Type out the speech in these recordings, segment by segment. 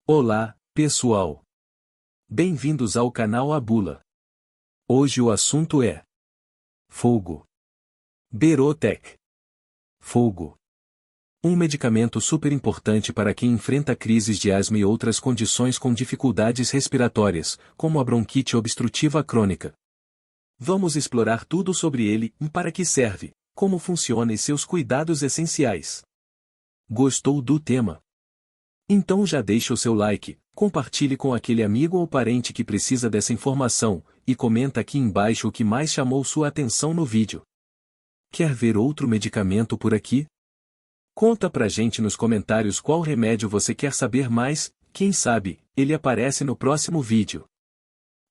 Olá, pessoal! Bem-vindos ao canal A Bula. Hoje o assunto é fogo. Berotec. Fogo. Um medicamento super importante para quem enfrenta crises de asma e outras condições com dificuldades respiratórias, como a bronquite obstrutiva crônica. Vamos explorar tudo sobre ele e para que serve, como funciona e seus cuidados essenciais. Gostou do tema? Então já deixa o seu like, compartilhe com aquele amigo ou parente que precisa dessa informação, e comenta aqui embaixo o que mais chamou sua atenção no vídeo. Quer ver outro medicamento por aqui? Conta pra gente nos comentários qual remédio você quer saber mais, quem sabe, ele aparece no próximo vídeo.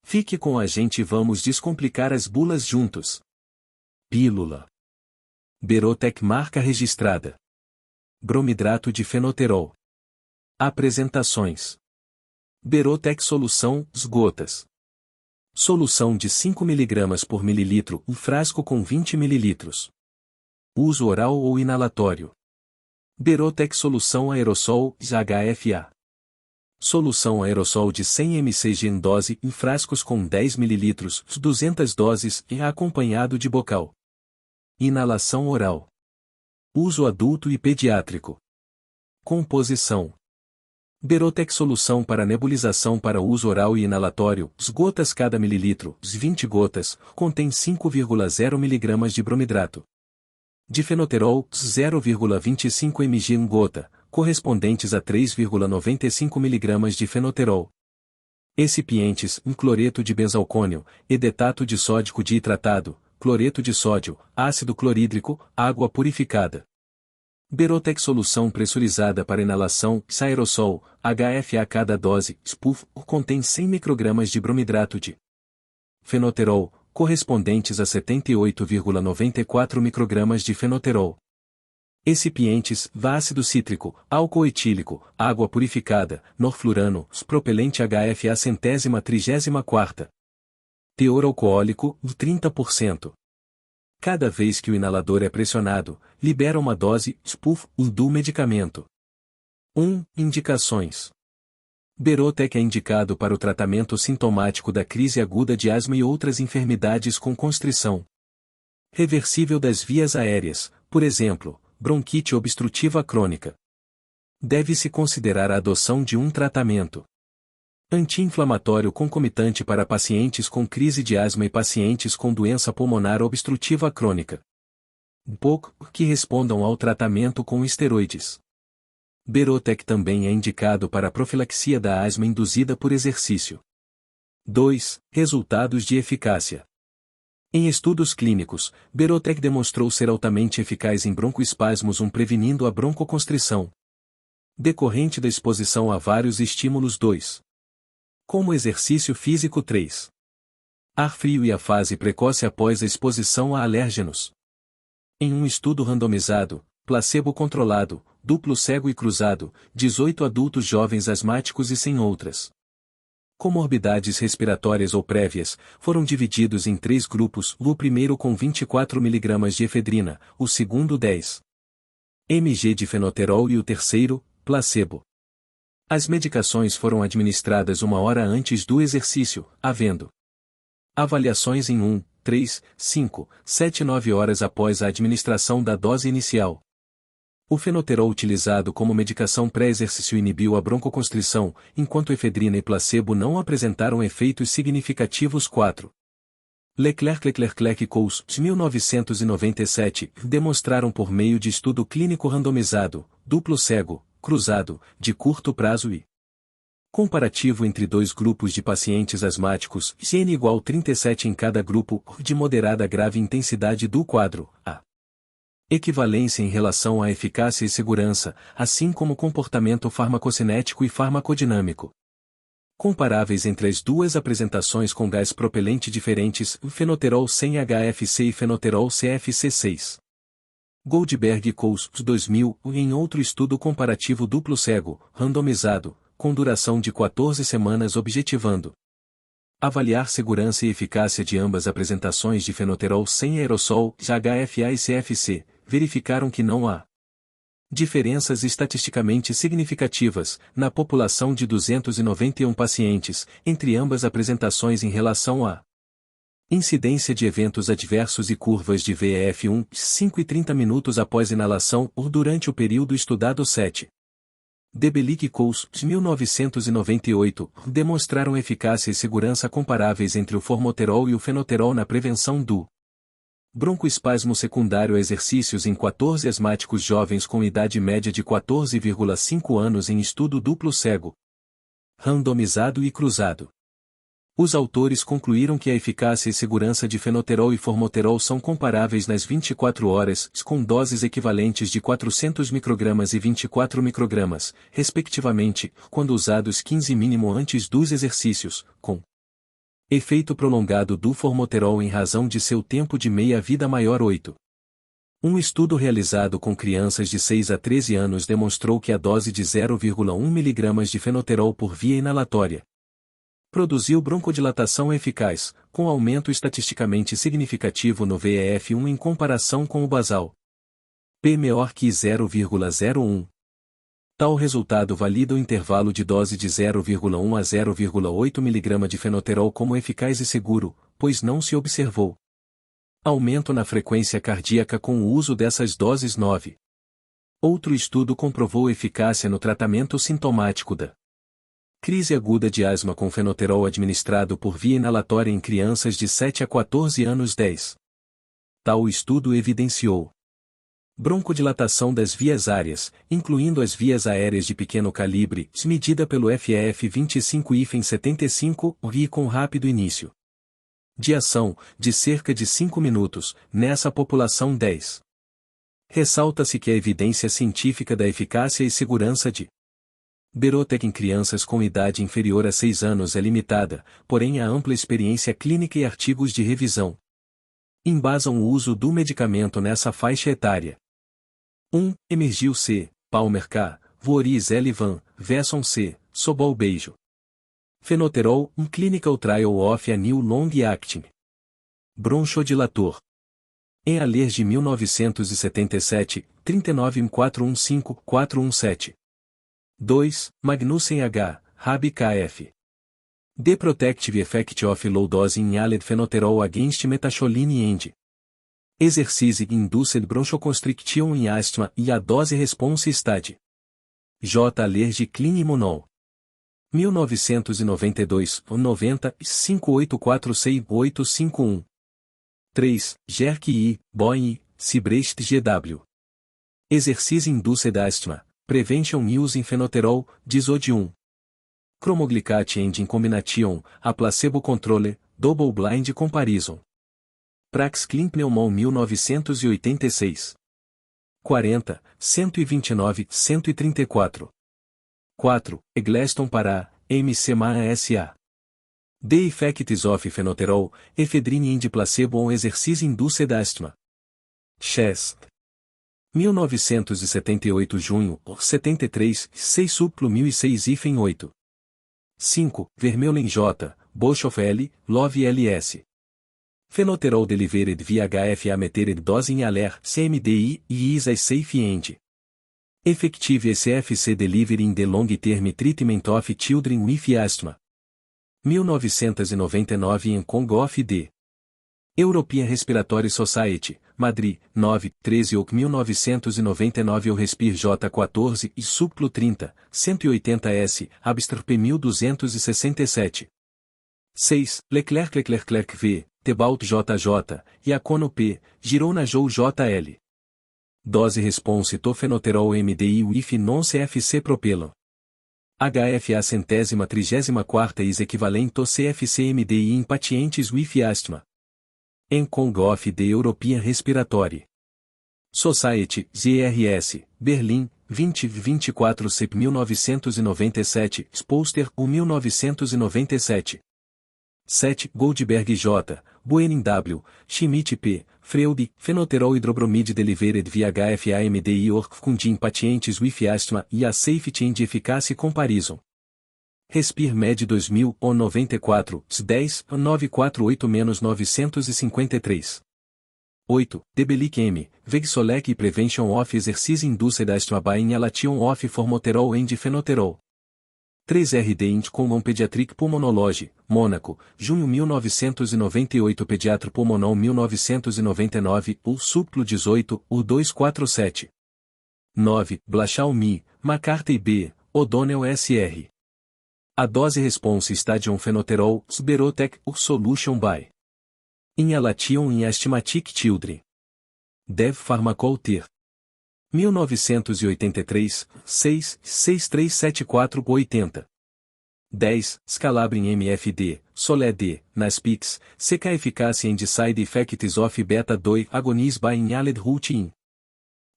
Fique com a gente e vamos descomplicar as bulas juntos. Pílula. Berotec marca registrada. Bromidrato de fenoterol. Apresentações. Berotec solução, gotas. Solução de 5 mg por mililitro, um frasco com 20 ml. Uso oral ou inalatório. Berotec solução aerossol, HFA. Solução aerossol de 100 mcg em dose, em frascos com 10 ml, 200 doses, e acompanhado de bocal. Inalação oral. Uso adulto e pediátrico. Composição. Berotec solução para nebulização para uso oral e inalatório, gotas cada mililitro, 20 gotas, contém 5,0 mg de bromidrato. Difenoterol, 0,25 mg em gota, correspondentes a 3,95 mg de fenoterol. Excipientes, cloreto de benzalcônio, edetato de sódico diitratado, cloreto de sódio, ácido clorídrico, água purificada. Berotec solução pressurizada para inalação, aerossol, HFA cada dose, SPUF, contém 100 microgramas de bromidrato de fenoterol, correspondentes a 78,94 microgramas de fenoterol. Excipientes, ácido cítrico, álcool etílico, água purificada, norflurano, propelente HFA 134ª. Teor alcoólico, 30%. Cada vez que o inalador é pressionado, libera uma dose, SPUF, do medicamento. 1. Indicações. Berotec é indicado para o tratamento sintomático da crise aguda de asma e outras enfermidades com constrição reversível das vias aéreas, por exemplo, bronquite obstrutiva crônica. Deve-se considerar a adoção de um tratamento anti-inflamatório concomitante para pacientes com crise de asma e pacientes com doença pulmonar obstrutiva crônica. Que respondam ao tratamento com esteroides. Berotec também é indicado para a profilaxia da asma induzida por exercício. 2. Resultados de eficácia. Em estudos clínicos, Berotec demonstrou ser altamente eficaz em broncoespasmos prevenindo a broncoconstrição decorrente da exposição a vários estímulos. 2. Como exercício físico. 3. Ar frio e a fase precoce após a exposição a alérgenos. Em um estudo randomizado, placebo-controlado, duplo cego e cruzado, 18 adultos jovens asmáticos e sem outras comorbidades respiratórias ou prévias, foram divididos em 3 grupos, o primeiro com 24 mg de efedrina, o segundo 10 mg de fenoterol e o terceiro, placebo. As medicações foram administradas 1 hora antes do exercício, havendo avaliações em 1, 3, 5, 7 e 9 horas após a administração da dose inicial. O fenoterol utilizado como medicação pré-exercício inibiu a broncoconstrição, enquanto efedrina e placebo não apresentaram efeitos significativos. 4. Leclerc e Coles, 1997, demonstraram por meio de estudo clínico randomizado, duplo cego, cruzado, de curto prazo e comparativo entre 2 grupos de pacientes asmáticos, N igual 37 em cada grupo, de moderada a grave intensidade do quadro, a equivalência em relação à eficácia e segurança, assim como comportamento farmacocinético e farmacodinâmico comparáveis entre as duas apresentações com gás propelente diferentes, fenoterol sem HFC e fenoterol CFC6. Goldberg e Coles, 2000, em outro estudo comparativo duplo cego, randomizado, com duração de 14 semanas objetivando avaliar segurança e eficácia de ambas apresentações de fenoterol sem aerossol, HFA e CFC, verificaram que não há Diferenças estatisticamente significativas, na população de 291 pacientes, entre ambas apresentações em relação à incidência de eventos adversos e curvas de VEF1, 5 e 30 minutos após inalação ou durante o período estudado 7. Debelic e Coles, 1998, demonstraram eficácia e segurança comparáveis entre o formoterol e o fenoterol na prevenção do broncoespasmo secundário a exercícios em 14 asmáticos jovens com idade média de 14,5 anos em estudo duplo cego, randomizado e cruzado. Os autores concluíram que a eficácia e segurança de fenoterol e formoterol são comparáveis nas 24 horas, com doses equivalentes de 400 microgramas e 24 microgramas, respectivamente, quando usados 15 mínimo antes dos exercícios, com efeito prolongado do formoterol em razão de seu tempo de meia-vida maior 8. Um estudo realizado com crianças de 6 a 13 anos demonstrou que a dose de 0,1 mg de fenoterol por via inalatória produziu broncodilatação eficaz, com aumento estatisticamente significativo no VEF1 em comparação com o basal. P maior que 0,01. Tal resultado valida o intervalo de dose de 0,1 a 0,8 mg de fenoterol como eficaz e seguro, pois não se observou aumento na frequência cardíaca com o uso dessas doses 9. Outro estudo comprovou eficácia no tratamento sintomático da crise aguda de asma com fenoterol administrado por via inalatória em crianças de 7 a 14 anos 10. Tal estudo evidenciou broncodilatação das vias aéreas, incluindo as vias aéreas de pequeno calibre, medida pelo FEF 25-75 e com rápido início de ação, de cerca de 5 minutos, nessa população 10. Ressalta-se que a evidência científica da eficácia e segurança de Berotec em crianças com idade inferior a 6 anos é limitada, porém há ampla experiência clínica e artigos de revisão embasam o uso do medicamento nessa faixa etária. 1. Emergil C. Palmer K. Voorhees L. Van, Vesson C. Sobol Beijo. Fenoterol, um Clinical Trial of a New Long-Acting Bronchodilator. Em Allergy 1977, 39.415.417. 2. Magnussen H. Rabi Kf. The Protective Effect of Low Dose Inhaled Fenoterol Against Metacholine and Exercise Induced Bronchoconstriction in Asthma e a Dose Response Study. J. Allergy Clean Immunol. 1992, 90, 5846851. 3. Jerk I, Boeing, Cibrest GW. Exercise Induced Asthma, Prevention Using Fenoterol, Disodium. Cromoglicate and in Combination, a Placebo Controle, Double Blind Comparison. Prax Clean Pneumon 1986. 40, 129, 134. 4. Eggleston Pará, MCMA SA. The Effects of Fenoterol, Ephedrine and Placebo on Exercise Induced Asthma. Chest. 1978 junho, 73, 6 suplo 1006 hífen 8. 5. Vermeulen J, Boshoff L, Love LS. Fenoterol delivered via HFA metered dose in aller, CMDI, e is as safe and effective SFC delivery in the long-term treatment of children with asthma. 1999 em Cong of D. European Respiratory Society, Madrid, 9, 13 oc 1999 ou Respir J14 e Suplo 30, 180S, Abstr P 1267. 6. Leclerc V, Tebaut JJ, e Acono P, Girona Jou JL. Dose Response to Fenoterol MDI with non-CFC Propelon. HFA 134 is equivalent to CFC MDI in pacientes with asthma. Encong of the European Respiratory Society, GRS, Berlim, 20-24 CEP 1997, Spolster 1997. 7. Goldberg J, Buenin W, Schmidt P, Freud, Fenoterol Hidrobromide Delivered via HFA MDI or in pacientes with asthma e a Safety and Efficacy Comparison. Respir Med 2000, O 94, 10, 948-953. 8. Debelic M, Vegsolec Prevention of Exercise Induced Asthma by Inhalation of Formoterol and Phenoterol. 3. RD Int Common Pediatric Pulmonology, Mônaco, junho 1998 Pediatra Pulmonol 1999, U Suplo 18, U247. 9. Blachal Mi, McCarthy B, O'Donnell S.R. A dose response Stadium Phenoterol, Sberotec, U Solution by Inhalation in Asthmatic Children. Dev Pharmacol Ter. 1983, 6, 6374-80. 10. Scalabrin MFD, Soled, Naspix, CK Efficacy and Side Effects of Beta-2 Agonists by Inhaled Routine.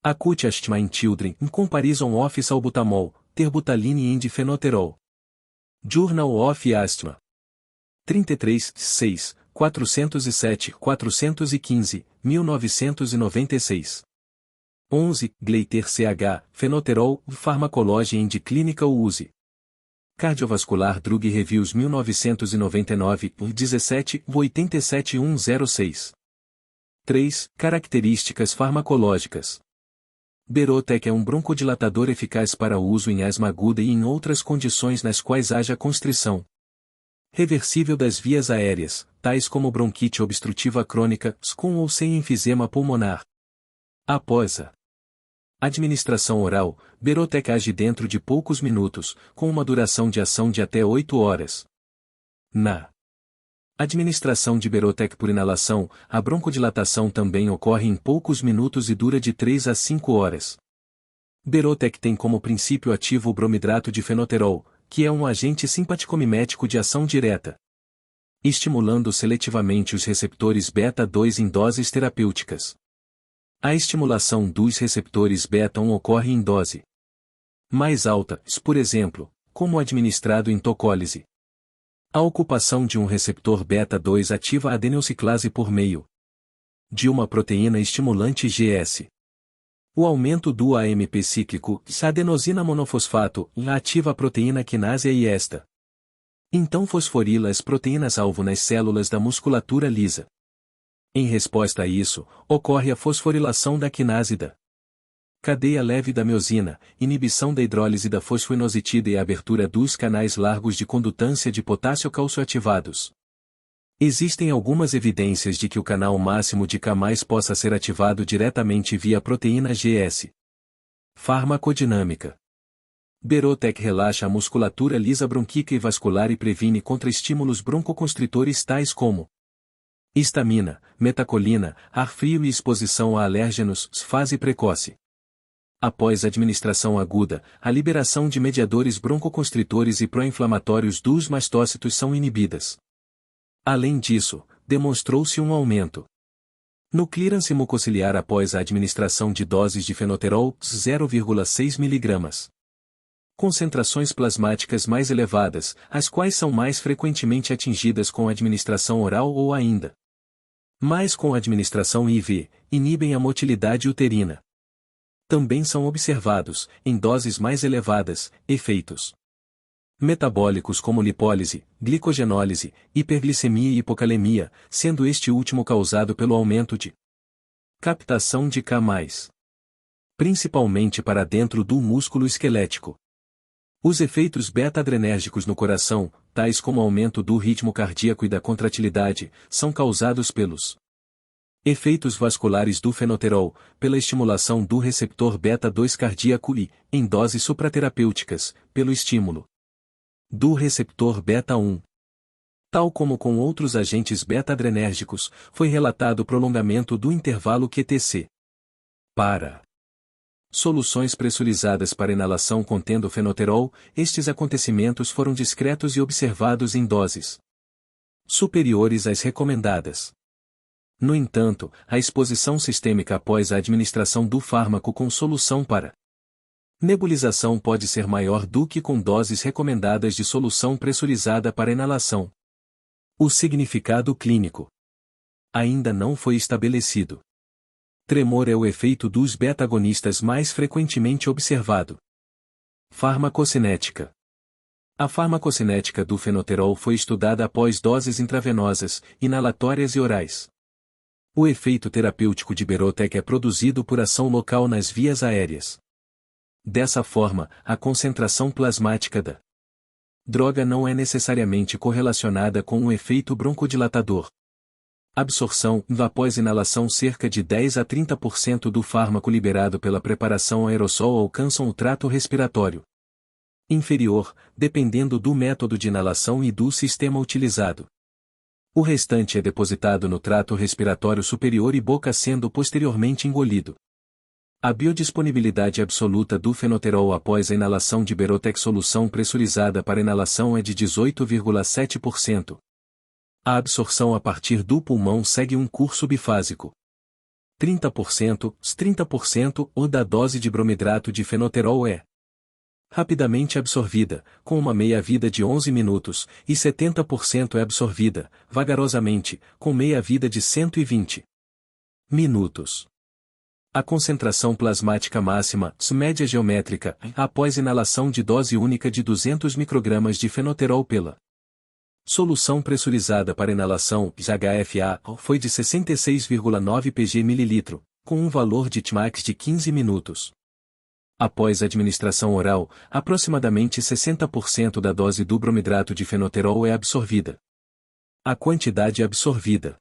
Acute Asthma in Children in Comparison of Salbutamol, Terbutaline and Phenoterol. Journal of Asthma. 33, 6, 407, 415, 1996. 11. Gleiter CH, Phenoterol, Pharmacology and Clinical Use. Cardiovascular Drug Reviews 1999, 17, 87106. 3. Características farmacológicas. Berotec é um broncodilatador eficaz para uso em asma aguda e em outras condições nas quais haja constrição reversível das vias aéreas, tais como bronquite obstrutiva crônica, com ou sem enfisema pulmonar. Após a administração oral, Berotec age dentro de poucos minutos, com uma duração de ação de até 8 horas. Na administração de Berotec por inalação, a broncodilatação também ocorre em poucos minutos e dura de 3 a 5 horas. Berotec tem como princípio ativo o bromidrato de fenoterol, que é um agente simpaticomimético de ação direta, estimulando seletivamente os receptores beta-2 em doses terapêuticas. A estimulação dos receptores beta-1 ocorre em dose mais alta, por exemplo, como administrado em tocólise. A ocupação de um receptor beta-2 ativa a adenociclase por meio de uma proteína estimulante GS. O aumento do AMP cíclico, adenosina monofosfato, ativa a proteína quinase e esta então fosforila as proteínas-alvo nas células da musculatura lisa. Em resposta a isso, ocorre a fosforilação da quinase da cadeia leve da miosina, inibição da hidrólise da fosfoinositida e a abertura dos canais largos de condutância de potássio calcioativados. Existem algumas evidências de que o canal máximo de K+ possa ser ativado diretamente via proteína GS. Farmacodinâmica. Berotec relaxa a musculatura lisa bronquíca e vascular e previne contra estímulos broncoconstritores tais como histamina, metacolina, ar frio e exposição a alérgenos, fase precoce. Após administração aguda, a liberação de mediadores broncoconstritores e pró-inflamatórios dos mastócitos são inibidas. Além disso, demonstrou-se um aumento no clearance mucociliar após a administração de doses de fenoterol, 0,6 mg. Concentrações plasmáticas mais elevadas, as quais são mais frequentemente atingidas com administração oral ou ainda mais com administração IV, inibem a motilidade uterina. Também são observados, em doses mais elevadas, efeitos metabólicos como lipólise, glicogenólise, hiperglicemia e hipocalemia, sendo este último causado pelo aumento de captação de K+, principalmente para dentro do músculo esquelético. Os efeitos beta-adrenérgicos no coração, tais como aumento do ritmo cardíaco e da contratilidade, são causados pelos efeitos vasculares do fenoterol, pela estimulação do receptor beta-2 cardíaco e, em doses supraterapêuticas, pelo estímulo do receptor beta-1. Tal como com outros agentes beta-adrenérgicos, foi relatado prolongamento do intervalo QTc. Para soluções pressurizadas para inalação contendo fenoterol, estes acontecimentos foram discretos e observados em doses superiores às recomendadas. No entanto, a exposição sistêmica após a administração do fármaco com solução para nebulização pode ser maior do que com doses recomendadas de solução pressurizada para inalação. O significado clínico ainda não foi estabelecido. Tremor é o efeito dos beta-agonistas mais frequentemente observado. Farmacocinética. A farmacocinética do fenoterol foi estudada após doses intravenosas, inalatórias e orais. O efeito terapêutico de Berotec é produzido por ação local nas vias aéreas. Dessa forma, a concentração plasmática da droga não é necessariamente correlacionada com um efeito broncodilatador. Absorção: após inalação, cerca de 10 a 30% do fármaco liberado pela preparação aerossol alcançam o trato respiratório inferior, dependendo do método de inalação e do sistema utilizado. O restante é depositado no trato respiratório superior e boca, sendo posteriormente engolido. A biodisponibilidade absoluta do fenoterol após a inalação de Berotec solução pressurizada para inalação é de 18,7%. A absorção a partir do pulmão segue um curso bifásico. 30% ou da dose de bromidrato de fenoterol é rapidamente absorvida, com uma meia-vida de 11 minutos, e 70% é absorvida, vagarosamente, com meia-vida de 120 minutos. A concentração plasmática máxima, média geométrica, após inalação de dose única de 200 microgramas de fenoterol pela solução pressurizada para inalação, HFA, foi de 66,9 pg/ml, com um valor de Tmax de 15 minutos. Após a administração oral, aproximadamente 60% da dose do bromidrato de fenoterol é absorvida. A quantidade absorvida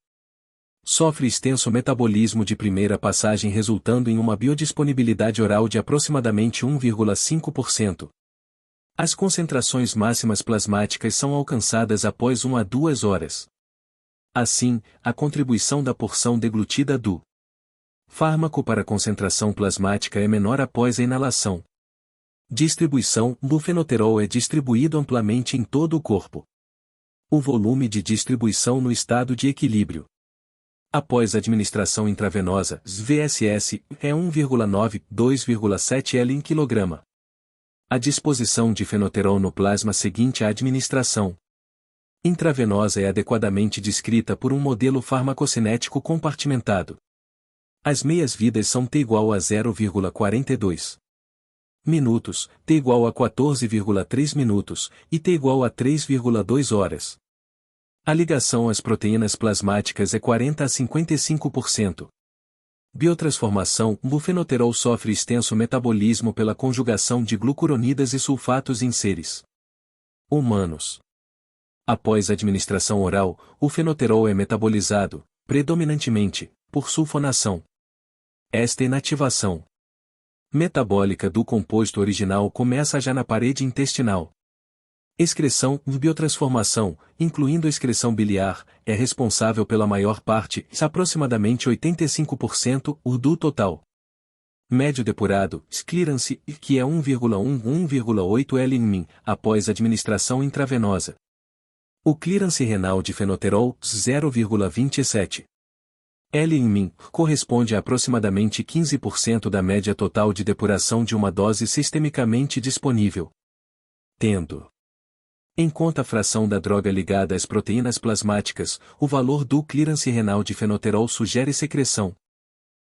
sofre extenso metabolismo de primeira passagem, resultando em uma biodisponibilidade oral de aproximadamente 1,5%. As concentrações máximas plasmáticas são alcançadas após 1 a 2 horas. Assim, a contribuição da porção deglutida do fármaco para a concentração plasmática é menor após a inalação. Distribuição: o fenoterol é distribuído amplamente em todo o corpo. O volume de distribuição no estado de equilíbrio após a administração intravenosa, VSS, é 1,9-2,7 L em quilograma. A disposição de fenoterol no plasma seguinte à administração intravenosa é adequadamente descrita por um modelo farmacocinético compartimentado. As meias-vidas são T igual a 0,42 minutos, T igual a 14,3 minutos, e T igual a 3,2 horas. A ligação às proteínas plasmáticas é 40 a 55%. Biotransformação: o fenoterol sofre extenso metabolismo pela conjugação de glucuronidas e sulfatos em seres humanos. Após a administração oral, o fenoterol é metabolizado, predominantemente, por sulfonação. Esta inativação metabólica do composto original começa já na parede intestinal. Excreção: biotransformação, incluindo a excreção biliar, é responsável pela maior parte, aproximadamente 85%, do total. Médio depurado, clearance, que é 1,1-1,8 L em min, após administração intravenosa. O clearance renal de fenoterol, 0,27 L em min, corresponde a aproximadamente 15% da média total de depuração de uma dose sistemicamente disponível. Tendo em conta a fração da droga ligada às proteínas plasmáticas, o valor do clearance renal de fenoterol sugere secreção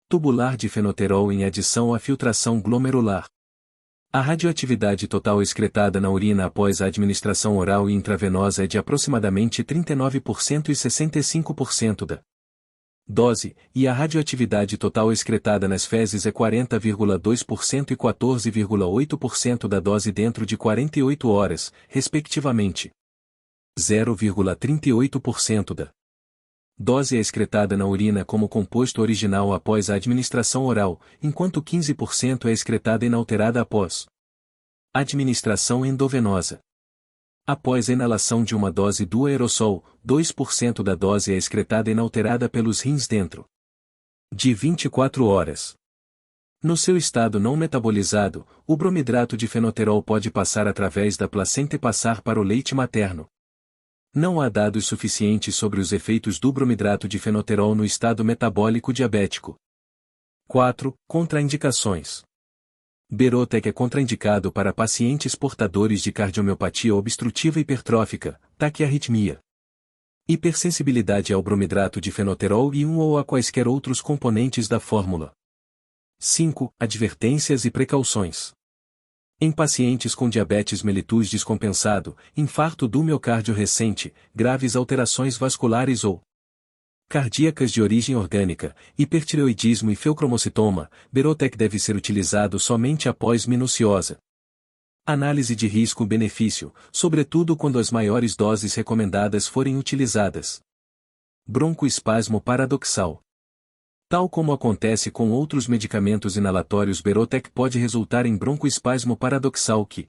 tubular de fenoterol em adição à filtração glomerular. A radioatividade total excretada na urina após a administração oral e intravenosa é de aproximadamente 39% e 65% da dose, e a radioatividade total excretada nas fezes é 40,2% e 14,8% da dose dentro de 48 horas, respectivamente. 0,38% da dose é excretada na urina como composto original após a administração oral, enquanto 15% é excretada inalterada após administração endovenosa. Após a inalação de uma dose do aerossol, 2% da dose é excretada inalterada pelos rins dentro de 24 horas. No seu estado não metabolizado, o bromidrato de fenoterol pode passar através da placenta e passar para o leite materno. Não há dados suficientes sobre os efeitos do bromidrato de fenoterol no estado metabólico diabético. 4. Contraindicações. Berotec é contraindicado para pacientes portadores de cardiomiopatia obstrutiva hipertrófica, taquiarritmia, hipersensibilidade ao bromidrato de fenoterol e ou a quaisquer outros componentes da fórmula. 5. Advertências e precauções. Em pacientes com diabetes mellitus descompensado, infarto do miocárdio recente, graves alterações vasculares ou cardíacas de origem orgânica, hipertireoidismo e feocromocitoma, Berotec deve ser utilizado somente após minuciosa análise de risco-benefício, sobretudo quando as maiores doses recomendadas forem utilizadas. Broncoespasmo paradoxal. Tal como acontece com outros medicamentos inalatórios, Berotec pode resultar em broncoespasmo paradoxal que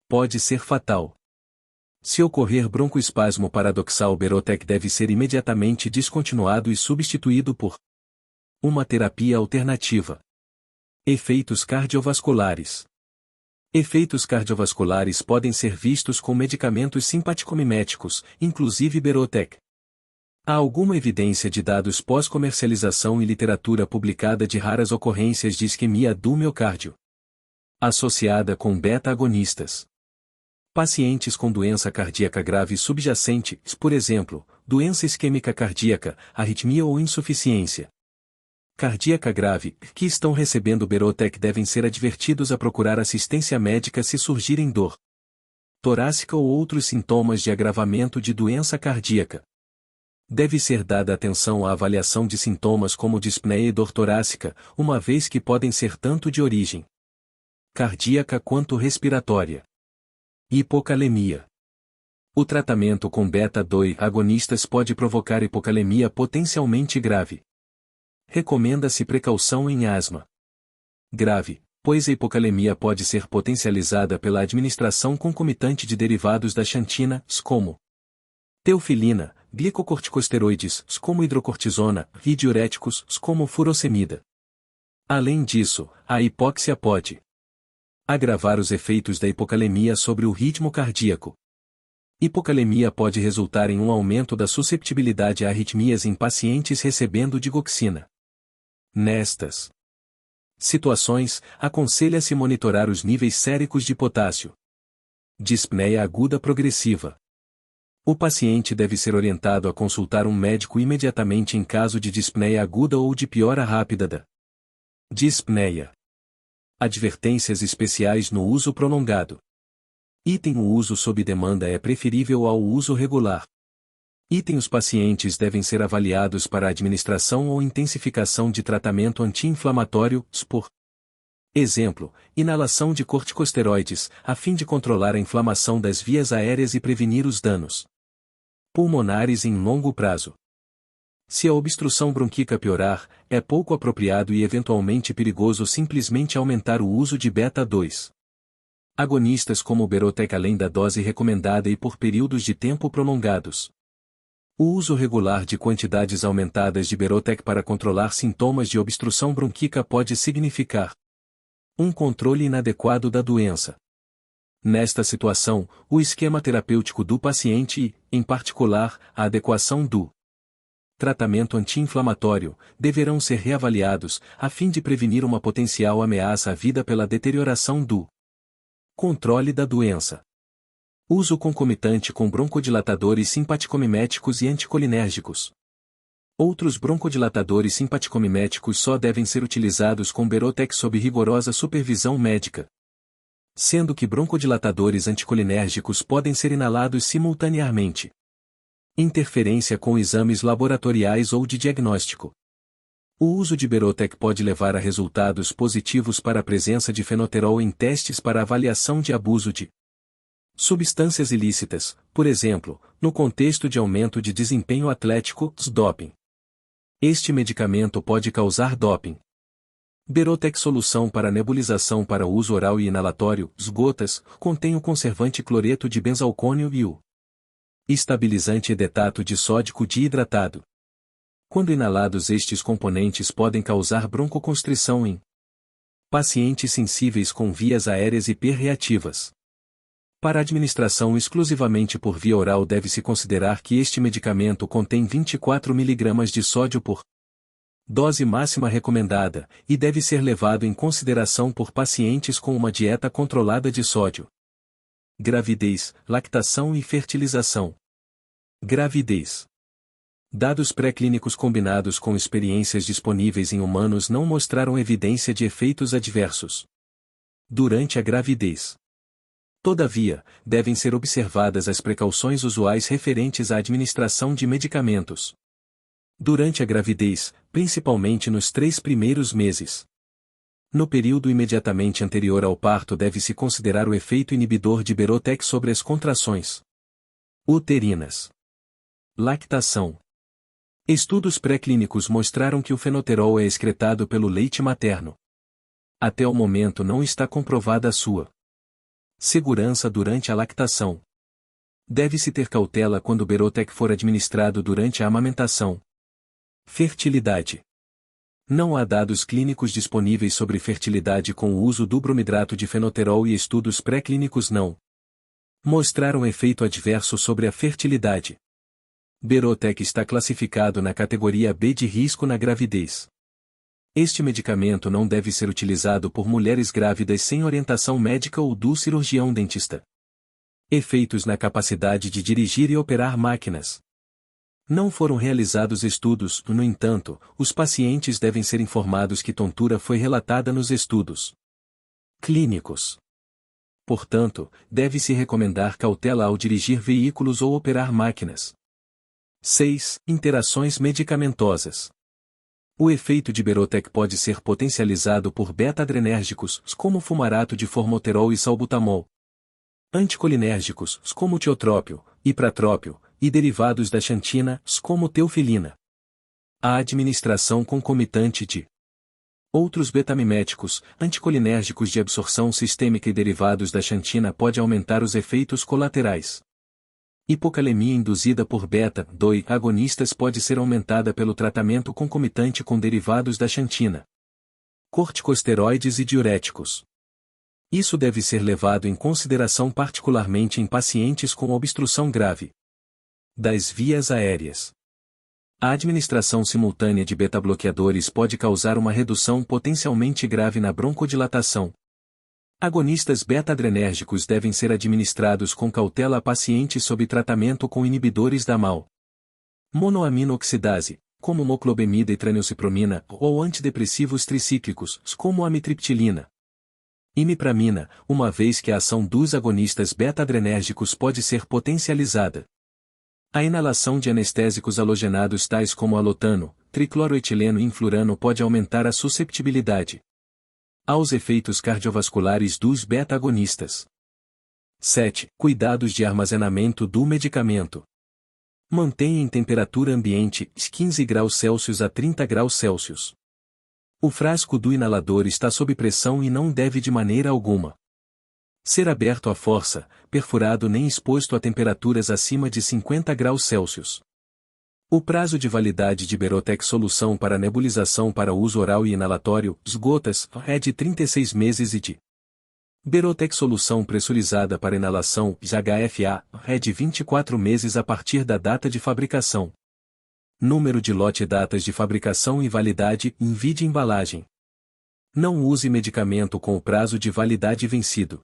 pode ser fatal. Se ocorrer broncoespasmo paradoxal, Berotec deve ser imediatamente descontinuado e substituído por uma terapia alternativa. Efeitos cardiovasculares. Efeitos cardiovasculares podem ser vistos com medicamentos simpaticomiméticos, inclusive Berotec. Há alguma evidência de dados pós-comercialização e literatura publicada de raras ocorrências de isquemia do miocárdio associada com beta-agonistas. Pacientes com doença cardíaca grave subjacente, por exemplo, doença isquêmica cardíaca, arritmia ou insuficiência cardíaca grave, que estão recebendo Berotec devem ser advertidos a procurar assistência médica se surgirem dor torácica ou outros sintomas de agravamento de doença cardíaca. Deve ser dada atenção à avaliação de sintomas como dispneia e dor torácica, uma vez que podem ser tanto de origem cardíaca quanto respiratória. Hipocalemia. O tratamento com beta-2 agonistas pode provocar hipocalemia potencialmente grave. Recomenda-se precaução em asma grave, pois a hipocalemia pode ser potencializada pela administração concomitante de derivados da xantina, como teofilina, glicocorticosteroides, como hidrocortisona, e diuréticos, como furosemida. Além disso, a hipóxia pode agravar os efeitos da hipocalemia sobre o ritmo cardíaco. Hipocalemia pode resultar em um aumento da susceptibilidade a arritmias em pacientes recebendo digoxina. Nestas situações, aconselha-se monitorar os níveis séricos de potássio. Dispneia aguda progressiva. O paciente deve ser orientado a consultar um médico imediatamente em caso de dispneia aguda ou de piora rápida da dispneia. Advertências especiais no uso prolongado. Item: o uso sob demanda é preferível ao uso regular. Item: os pacientes devem ser avaliados para administração ou intensificação de tratamento anti-inflamatório, por exemplo, inalação de corticosteroides, a fim de controlar a inflamação das vias aéreas e prevenir os danos pulmonares em longo prazo. Se a obstrução bronquíaca piorar, é pouco apropriado e eventualmente perigoso simplesmente aumentar o uso de beta-2 agonistas como o Berotec além da dose recomendada e por períodos de tempo prolongados. O uso regular de quantidades aumentadas de Berotec para controlar sintomas de obstrução bronquíaca pode significar um controle inadequado da doença. Nesta situação, o esquema terapêutico do paciente e, em particular, a adequação do tratamento anti-inflamatório, deverão ser reavaliados, a fim de prevenir uma potencial ameaça à vida pela deterioração do controle da doença. Uso concomitante com broncodilatadores simpaticomiméticos e anticolinérgicos. Outros broncodilatadores simpaticomiméticos só devem ser utilizados com Berotec sob rigorosa supervisão médica, sendo que broncodilatadores anticolinérgicos podem ser inalados simultaneamente. Interferência com exames laboratoriais ou de diagnóstico. O uso de Berotec pode levar a resultados positivos para a presença de fenoterol em testes para avaliação de abuso de substâncias ilícitas, por exemplo, no contexto de aumento de desempenho atlético, doping. Este medicamento pode causar doping. Berotec solução para nebulização para uso oral e inalatório, gotas, contém o conservante cloreto de benzalcônio e o estabilizante edetato de sódico diidratado. Quando inalados, estes componentes podem causar broncoconstrição em pacientes sensíveis com vias aéreas hiperreativas. Para administração exclusivamente por via oral, deve-se considerar que este medicamento contém 24 mg de sódio por dose máxima recomendada, e deve ser levado em consideração por pacientes com uma dieta controlada de sódio. Gravidez, lactação e fertilização. Gravidez. Dados pré-clínicos combinados com experiências disponíveis em humanos não mostraram evidência de efeitos adversos durante a gravidez. Todavia, devem ser observadas as precauções usuais referentes à administração de medicamentos Durante a gravidez, principalmente nos 3 primeiros meses. No período imediatamente anterior ao parto deve-se considerar o efeito inibidor de Berotec sobre as contrações uterinas. Lactação. Estudos pré-clínicos mostraram que o fenoterol é excretado pelo leite materno. Até o momento não está comprovada a sua segurança durante a lactação. Deve-se ter cautela quando o Berotec for administrado durante a amamentação. Fertilidade. Não há dados clínicos disponíveis sobre fertilidade com o uso do bromidrato de fenoterol e estudos pré-clínicos não mostraram efeito adverso sobre a fertilidade. Berotec está classificado na categoria B de risco na gravidez. Este medicamento não deve ser utilizado por mulheres grávidas sem orientação médica ou do cirurgião dentista. Efeitos na capacidade de dirigir e operar máquinas. Não foram realizados estudos, no entanto, os pacientes devem ser informados que tontura foi relatada nos estudos clínicos. Portanto, deve-se recomendar cautela ao dirigir veículos ou operar máquinas. 6. Interações medicamentosas. O efeito de Berotec pode ser potencializado por beta-adrenérgicos, como fumarato de formoterol e salbutamol. Anticolinérgicos, como tiotrópio, ipratrópio, e derivados da xantina, como teofilina. A administração concomitante de outros betamiméticos, anticolinérgicos de absorção sistêmica e derivados da xantina pode aumentar os efeitos colaterais. Hipocalemia induzida por beta-2 agonistas pode ser aumentada pelo tratamento concomitante com derivados da xantina. Corticosteroides e diuréticos. Isso deve ser levado em consideração particularmente em pacientes com obstrução grave das vias aéreas. A administração simultânea de beta-bloqueadores pode causar uma redução potencialmente grave na broncodilatação. Agonistas beta-adrenérgicos devem ser administrados com cautela a pacientes sob tratamento com inibidores da MAO. Monoaminoxidase, como moclobemida e tranilcipromina, ou antidepressivos tricíclicos, como amitriptilina. Imipramina, uma vez que a ação dos agonistas beta-adrenérgicos pode ser potencializada. A inalação de anestésicos halogenados tais como alotano, tricloroetileno e influrano pode aumentar a susceptibilidade aos efeitos cardiovasculares dos beta-agonistas. 7. Cuidados de armazenamento do medicamento. Mantenha em temperatura ambiente 15 graus Celsius a 30 graus Celsius. O frasco do inalador está sob pressão e não deve de maneira alguma ser aberto à força, perfurado nem exposto a temperaturas acima de 50 graus Celsius. O prazo de validade de Berotec solução para nebulização para uso oral e inalatório, gotas, é de 36 meses e de Berotec solução pressurizada para inalação, HFA, é de 24 meses a partir da data de fabricação. Número de lote e datas de fabricação e validade, envie embalagem. Não use medicamento com o prazo de validade vencido.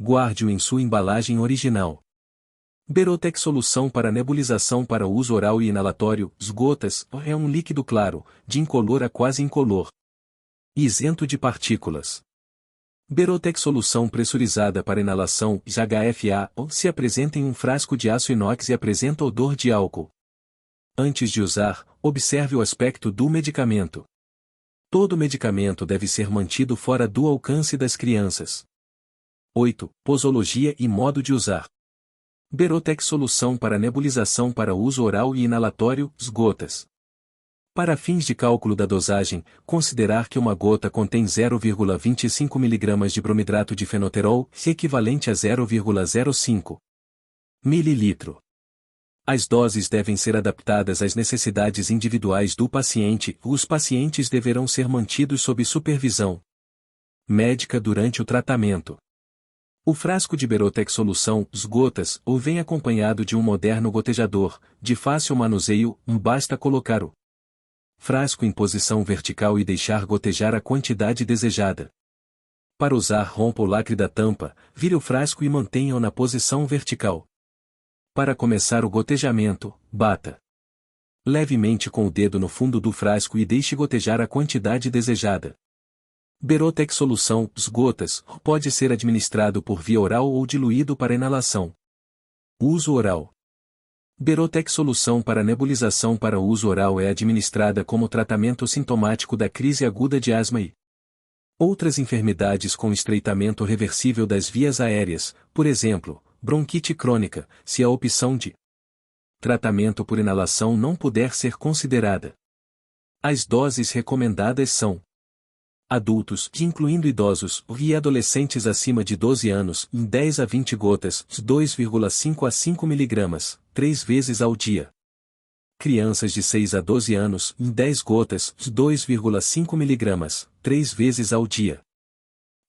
Guarde-o em sua embalagem original. Berotec solução para nebulização para uso oral e inalatório, gotas, é um líquido claro, de incolor a quase incolor. Isento de partículas. Berotec solução pressurizada para inalação, HFA, se apresenta em um frasco de aço inox e apresenta odor de álcool. Antes de usar, observe o aspecto do medicamento. Todo medicamento deve ser mantido fora do alcance das crianças. 8. Posologia e modo de usar. Berotec solução para nebulização para uso oral e inalatório, gotas. Para fins de cálculo da dosagem, considerar que uma gota contém 0,25 mg de bromidrato de fenoterol, equivalente a 0,05 ml. As doses devem ser adaptadas às necessidades individuais do paciente. Os pacientes deverão ser mantidos sob supervisão médica durante o tratamento. O frasco de Berotec solução, gotas, ou vem acompanhado de um moderno gotejador, de fácil manuseio, basta colocar o frasco em posição vertical e deixar gotejar a quantidade desejada. Para usar, rompa o lacre da tampa, vire o frasco e mantenha-o na posição vertical. Para começar o gotejamento, bata levemente com o dedo no fundo do frasco e deixe gotejar a quantidade desejada. Berotec solução, gotas, pode ser administrado por via oral ou diluído para inalação. Uso oral. Berotec solução para nebulização para uso oral é administrada como tratamento sintomático da crise aguda de asma e outras enfermidades com estreitamento reversível das vias aéreas, por exemplo, bronquite crônica, se a opção de tratamento por inalação não puder ser considerada. As doses recomendadas são adultos, incluindo idosos, e adolescentes acima de 12 anos, em 10 a 20 gotas, 2,5 a 5 mg, 3 vezes ao dia. Crianças de 6 a 12 anos, em 10 gotas, 2,5 mg, 3 vezes ao dia.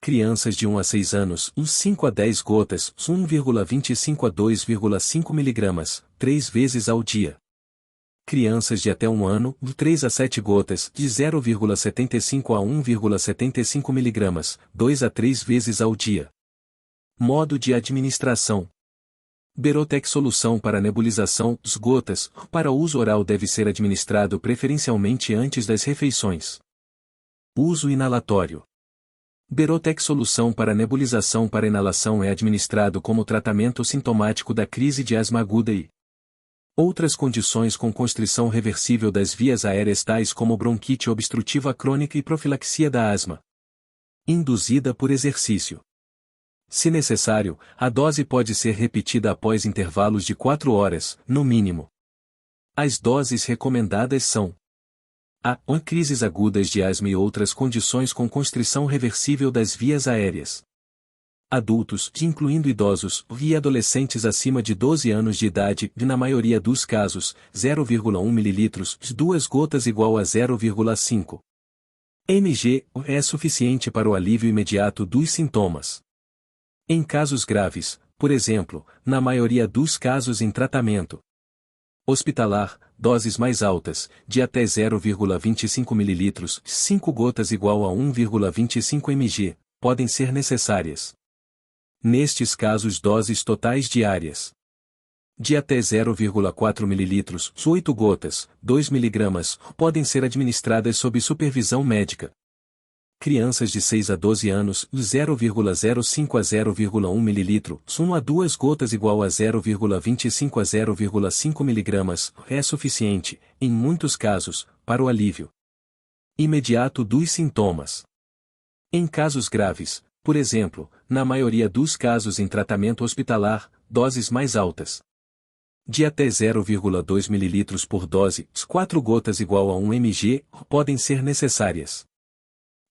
Crianças de 1 a 6 anos, em 5 a 10 gotas, 1,25 a 2,5 mg, 3 vezes ao dia. Crianças de até 1 ano, de 3 a 7 gotas, de 0,75 a 1,75 mg, 2 a 3 vezes ao dia. Modo de administração. Berotec solução para nebulização, gotas, para uso oral deve ser administrado preferencialmente antes das refeições. Uso inalatório. Berotec solução para nebulização para inalação é administrado como tratamento sintomático da crise de asma aguda e outras condições com constrição reversível das vias aéreas tais como bronquite obstrutiva crônica e profilaxia da asma induzida por exercício. Se necessário, a dose pode ser repetida após intervalos de 4 horas, no mínimo. As doses recomendadas são a. Crises agudas de asma e outras condições com constrição reversível das vias aéreas. Adultos, incluindo idosos, e adolescentes acima de 12 anos de idade, e na maioria dos casos, 0,1 ml, 2 gotas igual a 0,5 mg, é suficiente para o alívio imediato dos sintomas. Em casos graves, por exemplo, na maioria dos casos em tratamento hospitalar, doses mais altas, de até 0,25 ml, 5 gotas igual a 1,25 mg, podem ser necessárias. Nestes casos doses totais diárias de até 0,4 ml, 8 gotas, 2 mg, podem ser administradas sob supervisão médica. Crianças de 6 a 12 anos, 0,05 a 0,1 ml, 1 a 2 gotas igual a 0,25 a 0,5 mg, é suficiente, em muitos casos, para o alívio imediato dos sintomas. Em casos graves, por exemplo, na maioria dos casos em tratamento hospitalar, doses mais altas de até 0,2 ml por dose, 4 gotas igual a 1 mg, podem ser necessárias.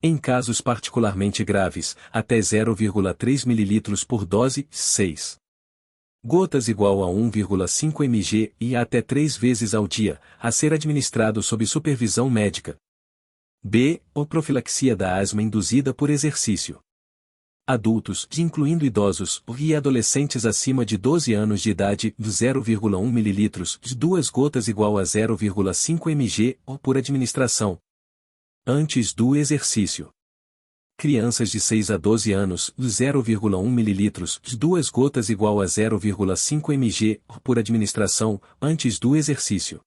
Em casos particularmente graves, até 0,3 ml por dose, 6 gotas igual a 1,5 mg e até 3 vezes ao dia, a ser administrado sob supervisão médica. B. Profilaxia da asma induzida por exercício. Adultos, incluindo idosos, e adolescentes acima de 12 anos de idade, 0,1 ml, 2 gotas igual a 0,5 mg, por administração antes do exercício. Crianças de 6 a 12 anos, 0,1 ml, 2 gotas igual a 0,5 mg, por administração, antes do exercício.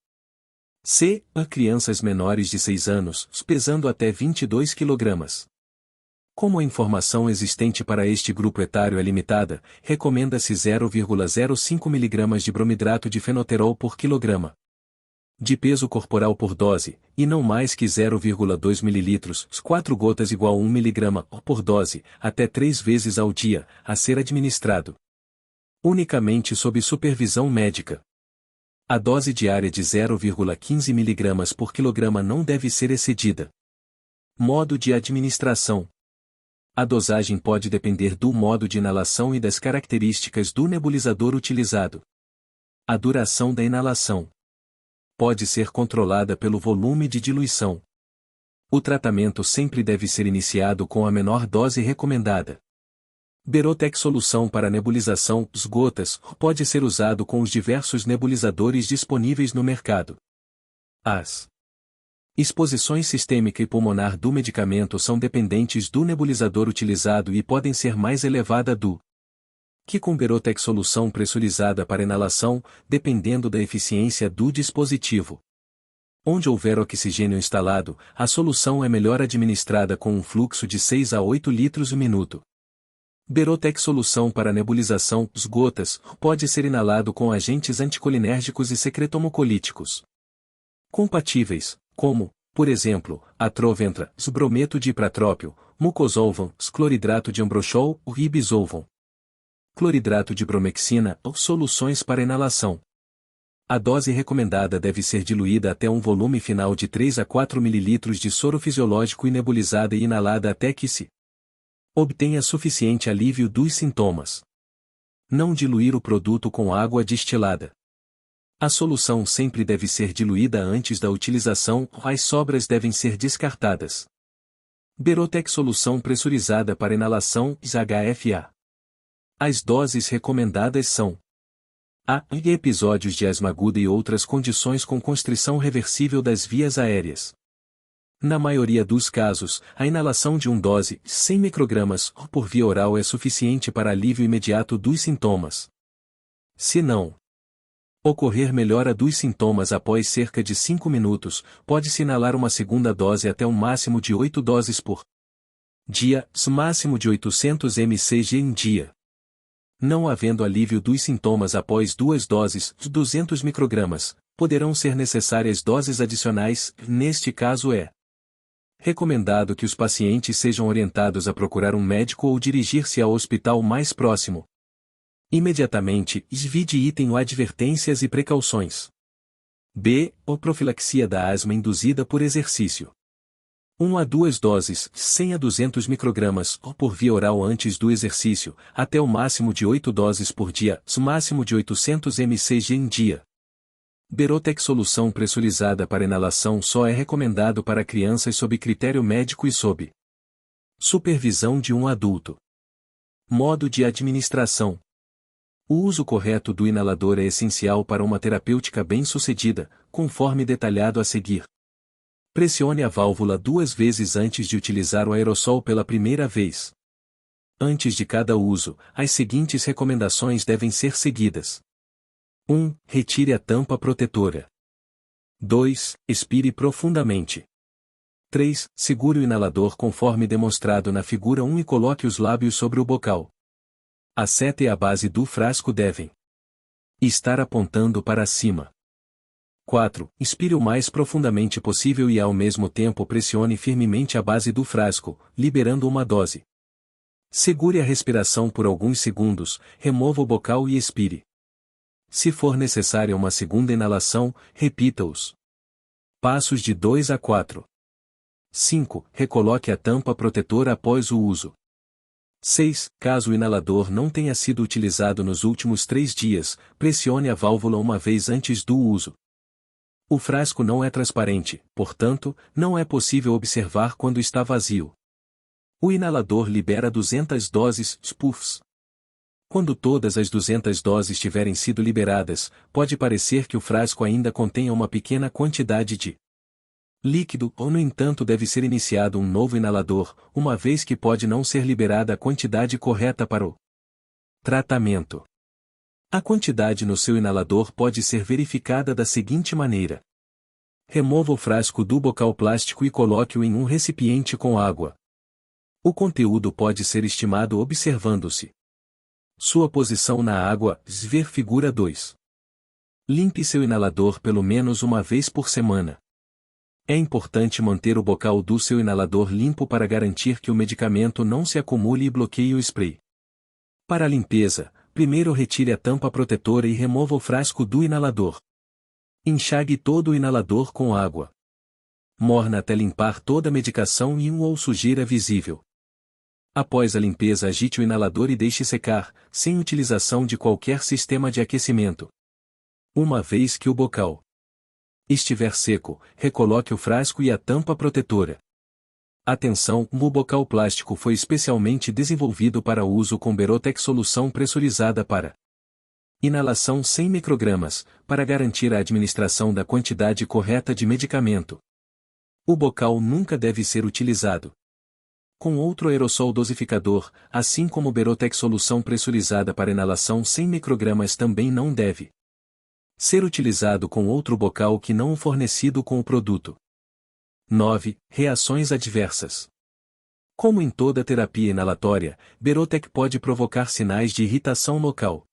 C. Crianças menores de 6 anos, pesando até 22 kg. Como a informação existente para este grupo etário é limitada, recomenda-se 0,05 mg de bromidrato de fenoterol por quilograma de peso corporal por dose, e não mais que 0,2 ml, 4 gotas igual a 1 mg por dose, até 3 vezes ao dia, a ser administrado unicamente sob supervisão médica. A dose diária de 0,15 mg por quilograma não deve ser excedida. Modo de administração. A dosagem pode depender do modo de inalação e das características do nebulizador utilizado. A duração da inalação pode ser controlada pelo volume de diluição. O tratamento sempre deve ser iniciado com a menor dose recomendada. Berotec solução para nebulização, gotas, pode ser usado com os diversos nebulizadores disponíveis no mercado. As exposições sistêmica e pulmonar do medicamento são dependentes do nebulizador utilizado e podem ser mais elevada do que com Berotec solução pressurizada para inalação, dependendo da eficiência do dispositivo. Onde houver oxigênio instalado, a solução é melhor administrada com um fluxo de 6 a 8 litros por minuto. Berotec solução para nebulização, gotas, pode ser inalado com agentes anticolinérgicos e secretomucolíticos compatíveis, como, por exemplo, atroventra, brometo de ipratrópio, mucosolvan, cloridrato de ambroxol ou ribisolvan, cloridrato de bromexina ou soluções para inalação. A dose recomendada deve ser diluída até um volume final de 3 a 4 ml de soro fisiológico e nebulizada e inalada até que se obtenha suficiente alívio dos sintomas. Não diluir o produto com água destilada. A solução sempre deve ser diluída antes da utilização, as sobras devem ser descartadas. Berotec solução pressurizada para inalação, HFA. As doses recomendadas são A. Episódios de asma aguda e outras condições com constrição reversível das vias aéreas. Na maioria dos casos, a inalação de 1 dose, 100 microgramas, por via oral é suficiente para alívio imediato dos sintomas. Se não ocorrer melhora dos sintomas após cerca de 5 minutos, pode-se inalar uma segunda dose até um máximo de 8 doses por dia, máximo de 800 mcg em dia. Não havendo alívio dos sintomas após 2 doses, 200 microgramas, poderão ser necessárias doses adicionais, neste caso é recomendado que os pacientes sejam orientados a procurar um médico ou dirigir-se ao hospital mais próximo. Imediatamente, vide item ou advertências e precauções. B. Ou profilaxia da asma induzida por exercício. 1 a 2 doses, 100 a 200 microgramas, por via oral antes do exercício, até o máximo de 8 doses por dia, máximo de 800 mcg em dia. Berotec solução pressurizada para inalação só é recomendado para crianças sob critério médico e sob supervisão de um adulto. Modo de administração. O uso correto do inalador é essencial para uma terapêutica bem-sucedida, conforme detalhado a seguir. Pressione a válvula 2 vezes antes de utilizar o aerossol pela primeira vez. Antes de cada uso, as seguintes recomendações devem ser seguidas. 1. Retire a tampa protetora. 2. Expire profundamente. 3. Segure o inalador conforme demonstrado na figura 1 e coloque os lábios sobre o bocal. A seta e a base do frasco devem estar apontando para cima. 4. Inspire o mais profundamente possível e ao mesmo tempo pressione firmemente a base do frasco, liberando uma dose. Segure a respiração por alguns segundos, remova o bocal e expire. Se for necessária uma segunda inalação, repita-os passos de 2 a 4. 5. Recoloque a tampa protetora após o uso. 6. Caso o inalador não tenha sido utilizado nos últimos 3 dias, pressione a válvula uma vez antes do uso. O frasco não é transparente, portanto, não é possível observar quando está vazio. O inalador libera 200 doses, puffs. Quando todas as 200 doses tiverem sido liberadas, pode parecer que o frasco ainda contenha uma pequena quantidade de líquido, ou no entanto deve ser iniciado um novo inalador, uma vez que pode não ser liberada a quantidade correta para o tratamento. A quantidade no seu inalador pode ser verificada da seguinte maneira. Remova o frasco do bocal plástico e coloque-o em um recipiente com água. O conteúdo pode ser estimado observando-se sua posição na água, ver figura 2. Limpe seu inalador pelo menos uma vez por semana. É importante manter o bocal do seu inalador limpo para garantir que o medicamento não se acumule e bloqueie o spray. Para a limpeza, primeiro retire a tampa protetora e remova o frasco do inalador. Enxague todo o inalador com água morna até limpar toda a medicação e ou sujeira visível. Após a limpeza, agite o inalador e deixe secar, sem utilização de qualquer sistema de aquecimento. Uma vez que o bocal estiver seco, recoloque o frasco e a tampa protetora. Atenção, o bocal plástico foi especialmente desenvolvido para uso com Berotec solução pressurizada para inalação 100 microgramas, para garantir a administração da quantidade correta de medicamento. O bocal nunca deve ser utilizado com outro aerossol dosificador, assim como Berotec solução pressurizada para inalação 100 microgramas também não deve ser utilizado com outro bocal que não o fornecido com o produto. 9. Reações adversas. Como em toda terapia inalatória, Berotec pode provocar sinais de irritação local.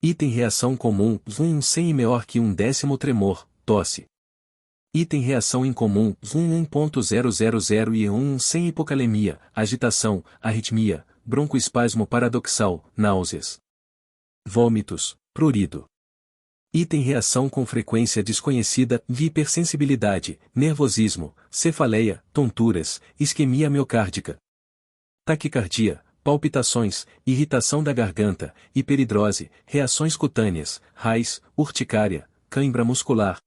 Item reação comum, 1 e maior que 1/10 tremor, tosse. Item reação incomum, 1.000 e 1 hipocalemia, agitação, arritmia, broncoespasmo paradoxal, náuseas. Vômitos, prurido. Item reação com frequência desconhecida, hipersensibilidade, nervosismo, cefaleia, tonturas, isquemia miocárdica. Taquicardia, palpitações, irritação da garganta, hiperidrose, reações cutâneas, raiz, urticária, cãibra muscular.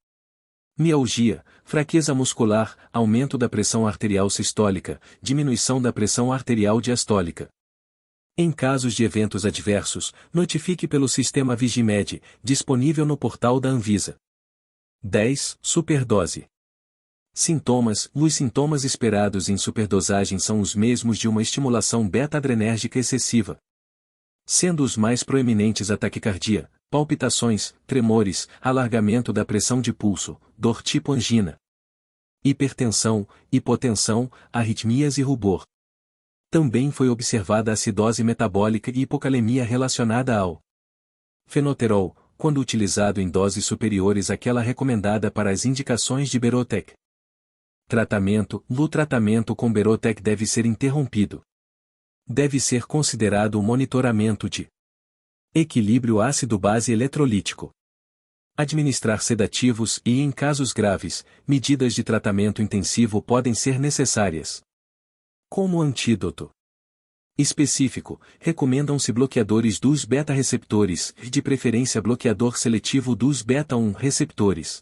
Mialgia, fraqueza muscular, aumento da pressão arterial sistólica, diminuição da pressão arterial diastólica. Em casos de eventos adversos, notifique pelo sistema Vigimed, disponível no portal da Anvisa. 10. Superdose. Sintomas. Os sintomas esperados em superdosagem são os mesmos de uma estimulação beta-adrenérgica excessiva, sendo os mais proeminentes a taquicardia, palpitações, tremores, alargamento da pressão de pulso, dor tipo angina, hipertensão, hipotensão, arritmias e rubor. Também foi observada acidose metabólica e hipocalemia relacionada ao fenoterol, quando utilizado em doses superiores àquela recomendada para as indicações de Berotec. Tratamento. O tratamento com Berotec deve ser interrompido. Deve ser considerado o monitoramento de equilíbrio ácido-base eletrolítico. Administrar sedativos e, em casos graves, medidas de tratamento intensivo podem ser necessárias. Como antídoto específico, recomendam-se bloqueadores dos beta-receptores, de preferência bloqueador seletivo dos beta-1 receptores.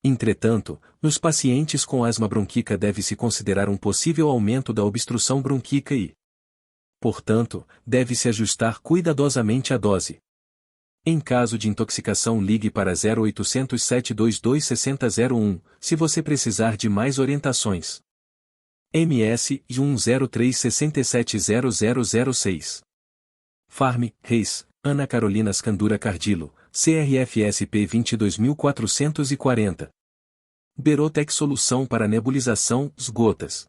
Entretanto, nos pacientes com asma brônquica deve-se considerar um possível aumento da obstrução brônquica e, portanto, deve-se ajustar cuidadosamente a dose. Em caso de intoxicação, ligue para 0800 722 6001, se você precisar de mais orientações. MS 103 670006. Farm, Reis, Ana Carolina Scandura Cardilo, CRFSP 22440. Berotec solução para nebulização, gotas.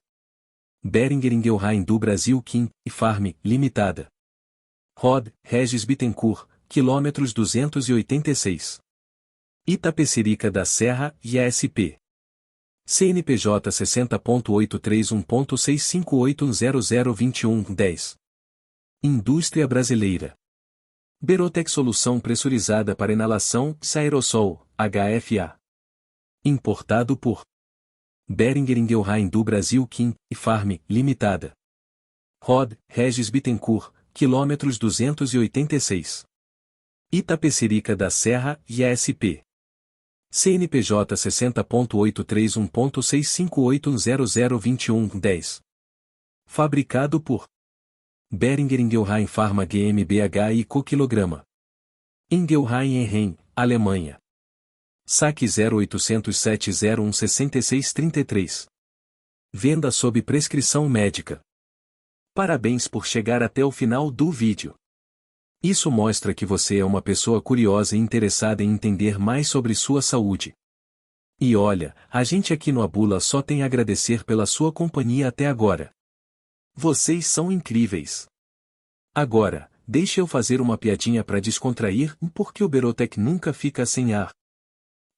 Boehringer Ingelheim do Brasil Kim e Farm, Limitada. Rod, Regis Bittencourt, quilômetros 286. Itapecerica da Serra, IASP. CNPJ 60.831.65810002110. Indústria Brasileira. Berotec solução pressurizada para inalação, aerossol, HFA. Importado por Boehringer Ingelheim do Brasil Kim e Farm, Limitada. Rod, Regis Bittencourt, quilômetros 286. Itapecerica da Serra, IASP. CNPJ 60.831.65810002110. Fabricado por Boehringer Ingelheim Pharma GmbH e Co. Quilograma. Ingelheim Enheim, Alemanha. SAC 0800 701 6633. Venda sob prescrição médica. Parabéns por chegar até o final do vídeo. Isso mostra que você é uma pessoa curiosa e interessada em entender mais sobre sua saúde. E olha, a gente aqui no Abula só tem a agradecer pela sua companhia até agora. Vocês são incríveis. Agora, deixe eu fazer uma piadinha para descontrair, porque o Berotec nunca fica sem ar.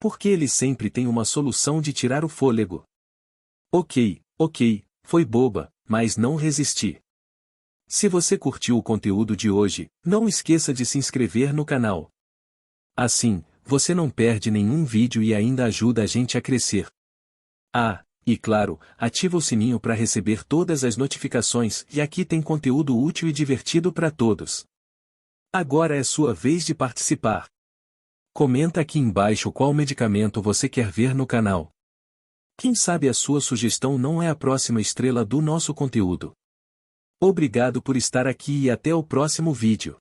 Porque ele sempre tem uma solução de tirar o fôlego. Ok, foi boba, mas não resisti. Se você curtiu o conteúdo de hoje, não esqueça de se inscrever no canal. Assim, você não perde nenhum vídeo e ainda ajuda a gente a crescer. Ah, e claro, ativa o sininho para receber todas as notificações, e aqui tem conteúdo útil e divertido para todos. Agora é sua vez de participar. Comenta aqui embaixo qual medicamento você quer ver no canal. Quem sabe a sua sugestão não é a próxima estrela do nosso conteúdo. Obrigado por estar aqui e até o próximo vídeo.